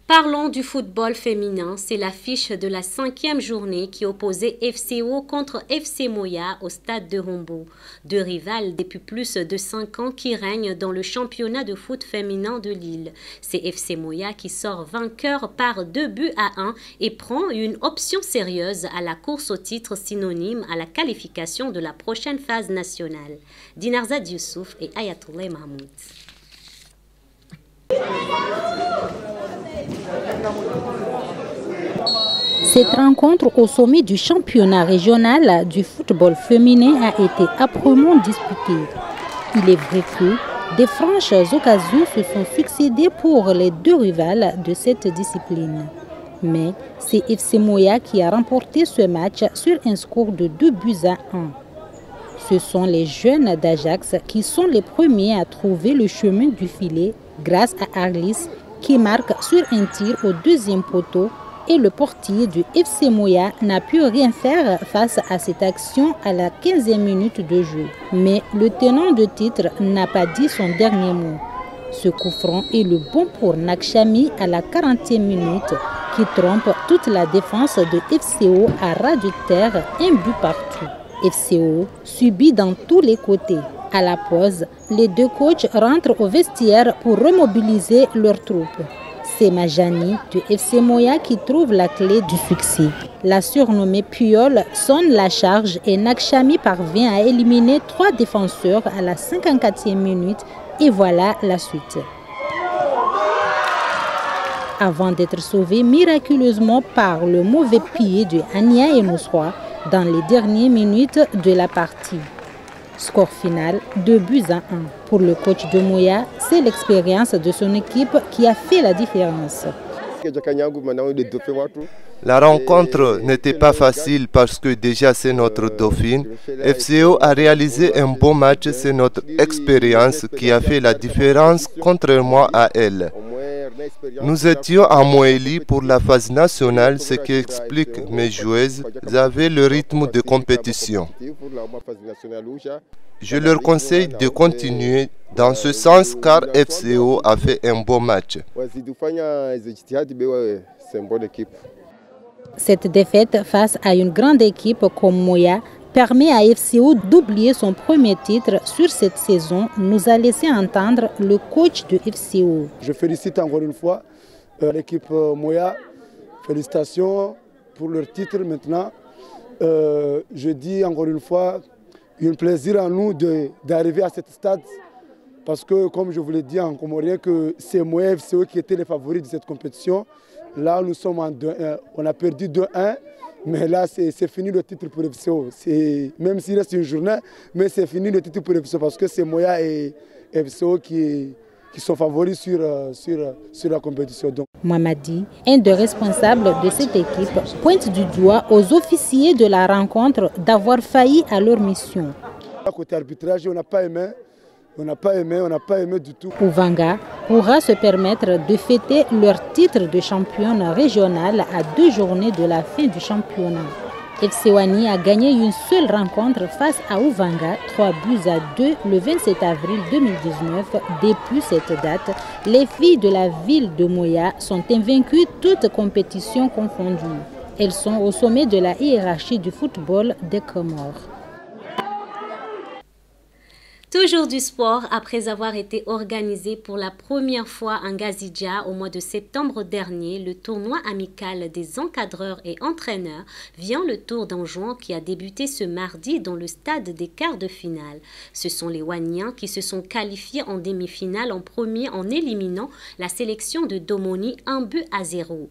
Parlons du football féminin. C'est l'affiche de la 5e journée qui opposait FCO contre FC Moya au stade de Rombo. Deux rivales depuis plus de 5 ans qui règnent dans le championnat de foot féminin de Lille. C'est FC Moya qui sort vainqueur par 2-1 et prend une option sérieuse à la course au titre synonyme à la qualification de la prochaine phase nationale. Dinarzad Youssouf et Ayatollah Mahmoud. Cette rencontre au sommet du championnat régional du football féminin a été âprement disputée. Il est vrai que des franches occasions se sont succédées pour les deux rivales de cette discipline. Mais c'est FC Moya qui a remporté ce match sur un score de 2-1. Ce sont les jeunes d'Ajax qui sont les premiers à trouver le chemin du filet grâce à Arlis qui marque sur un tir au deuxième poteau et le portier du FC Moya n'a pu rien faire face à cette action à la 15e minute de jeu. Mais le tenant de titre n'a pas dit son dernier mot. Ce coup franc est le bon pour Nakchami à la 40e minute qui trompe toute la défense de FCO à ras de terre, un but partout. FCO subit dans tous les côtés. À la pause, les deux coachs rentrent au vestiaire pour remobiliser leurs troupes. C'est Majani du FC Moya qui trouve la clé du succès. La surnommée Puyol sonne la charge et Nakchami parvient à éliminer 3 défenseurs à la 54e minute et voilà la suite. Avant d'être sauvé miraculeusement par le mauvais pied de Ania Enoswa dans les dernières minutes de la partie. Score final 2-1. Pour le coach de Moya, c'est l'expérience de son équipe qui a fait la différence. La rencontre n'était pas facile parce que déjà c'est notre dauphine. FCO a réalisé un bon match, c'est notre expérience qui a fait la différence contrairement à elle. Nous étions à Moélie pour la phase nationale, ce qui explique mes joueuses avaient le rythme de compétition. Je leur conseille de continuer dans ce sens car FCO a fait un bon match. Cette défaite face à une grande équipe comme Moya permet à FCO d'oublier son premier titre sur cette saison, nous a laissé entendre le coach de FCO. Je félicite encore une fois l'équipe Moya. Félicitations pour leur titre maintenant. Je dis encore une fois, un plaisir à nous d'arriver à ce stade. Parce que, comme je vous l'ai dit en comorien, que c'est Moya FCO qui étaient les favoris de cette compétition. Là, nous sommes en 2-1. On a perdu 2-1. Mais là, c'est fini le titre pour FCO. Même s'il reste une journée, mais c'est fini le titre pour FCO parce que c'est Moya et FCO qui sont favoris sur la compétition. Mamadi, un des responsables de cette équipe, pointe du doigt aux officiers de la rencontre d'avoir failli à leur mission. Côté arbitrage, on n'a pas aimé. On n'a pas aimé du tout. Ouvanga pourra se permettre de fêter leur titre de championne régionale à 2 journées de la fin du championnat. FC Wani a gagné une seule rencontre face à Ouvanga, 3-2 le 27 avril 2019. Depuis cette date, les filles de la ville de Moya sont invaincues toutes compétitions confondues. Elles sont au sommet de la hiérarchie du football des Comores. Toujours du sport, après avoir été organisé pour la première fois en Gazidja au mois de septembre dernier, le tournoi amical des encadreurs et entraîneurs vient le tour d'Anjouan qui a débuté ce mardi dans le stade des quarts de finale. Ce sont les Waniens qui se sont qualifiés en demi-finale en premier en éliminant la sélection de Domoni 1-0.